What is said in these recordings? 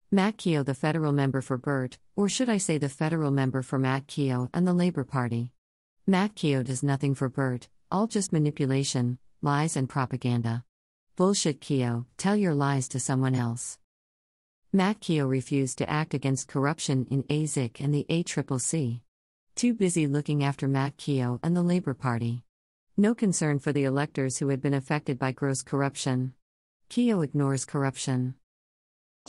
Matt Keogh, the federal member for Burt, or should I say the federal member for Matt Keogh and the Labour Party. Matt Keogh does nothing for Burt, all just manipulation, lies and propaganda. Bullshit Keogh, tell your lies to someone else. Matt Keogh refused to act against corruption in ASIC and the ACCC. Too busy looking after Matt Keogh and the Labour Party. No concern for the electors who had been affected by gross corruption. Keogh ignores corruption.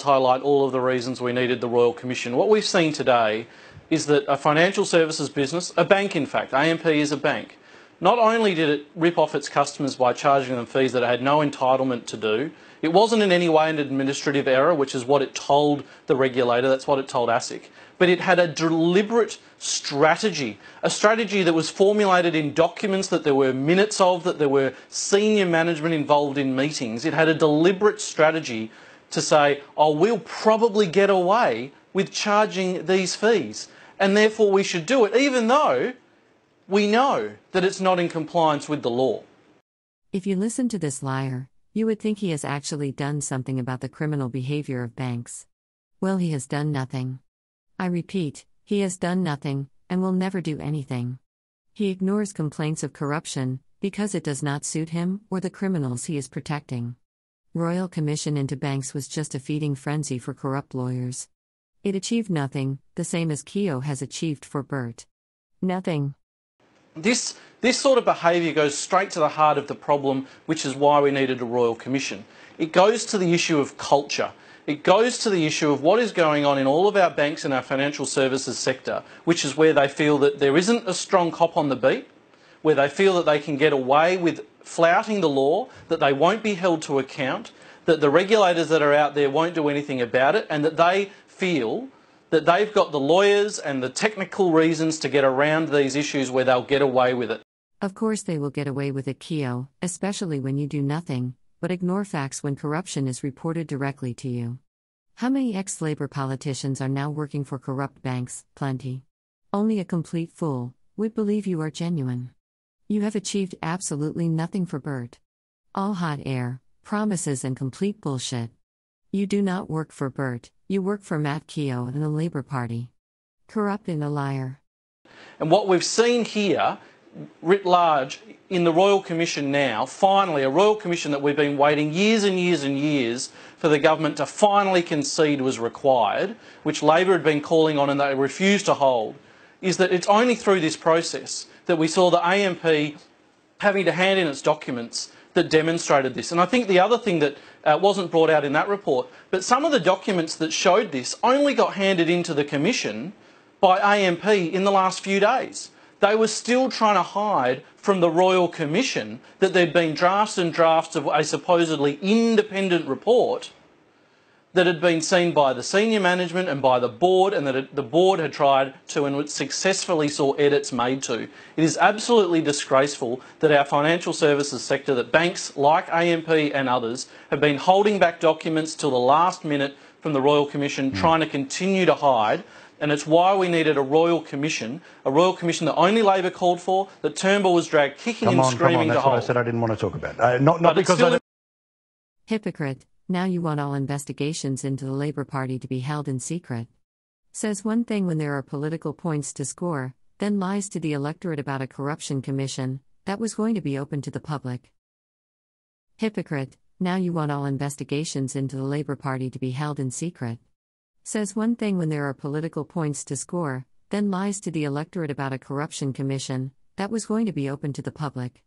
Highlight all of the reasons we needed the Royal Commission. What we've seen today is that a financial services business, a bank in fact, AMP is a bank, not only did it rip off its customers by charging them fees that it had no entitlement to do, it wasn't in any way an administrative error, which is what it told the regulator, that's what it told ASIC, but it had a deliberate strategy, a strategy that was formulated in documents that there were minutes of, that there were senior management involved in meetings. It had a deliberate strategy to say, oh, we'll probably get away with charging these fees, and therefore we should do it, even though we know that it's not in compliance with the law. If you listen to this liar, you would think he has actually done something about the criminal behavior of banks. Well, he has done nothing. I repeat, he has done nothing, and will never do anything. He ignores complaints of corruption, because it does not suit him or the criminals he is protecting. Royal Commission into banks was just a feeding frenzy for corrupt lawyers. It achieved nothing, the same as Keogh has achieved for Burt. Nothing. This sort of behaviour goes straight to the heart of the problem, which is why we needed a Royal Commission. It goes to the issue of culture. It goes to the issue of what is going on in all of our banks and our financial services sector, which is where they feel that there isn't a strong cop on the beat, where they feel that they can get away with flouting the law, that they won't be held to account, that the regulators that are out there won't do anything about it, and that they feel that they've got the lawyers and the technical reasons to get around these issues where they'll get away with it. Of course they will get away with it, Keogh, especially when you do nothing, but ignore facts when corruption is reported directly to you. How many ex-Labour politicians are now working for corrupt banks? Plenty. Only a complete fool would believe you are genuine. You have achieved absolutely nothing for Burt. All hot air, promises and complete bullshit. You do not work for Burt, you work for Matt Keogh and the Labour Party. Corrupt and a liar. And what we've seen here, writ large, in the Royal Commission now, finally, a Royal Commission that we've been waiting years and years and years for the government to finally concede was required, which Labor had been calling on and they refused to hold, is that it's only through this process that we saw the AMP having to hand in its documents that demonstrated this. And I think the other thing that wasn't brought out in that report, but some of the documents that showed this only got handed into the Commission by AMP in the last few days. They were still trying to hide from the Royal Commission that there'd been drafts and drafts of a supposedly independent report that had been seen by the senior management and by the board, and that the board had tried to and successfully saw edits made to. It is absolutely disgraceful that our financial services sector, that banks like AMP and others, have been holding back documents till the last minute from the Royal Commission, trying to continue to hide. And it's why we needed a Royal Commission that only Labor called for, that Turnbull was dragged kicking and screaming to hold. That's what I said I didn't want to talk about. Not because Hypocrite, now you want all investigations into the Labour Party to be held in secret. Says one thing when there are political points to score, then lies to the electorate about a corruption commission that was going to be open to the public. Hypocrite, now you want all investigations into the Labour Party to be held in secret. Says one thing when there are political points to score, then lies to the electorate about a corruption commission that was going to be open to the public.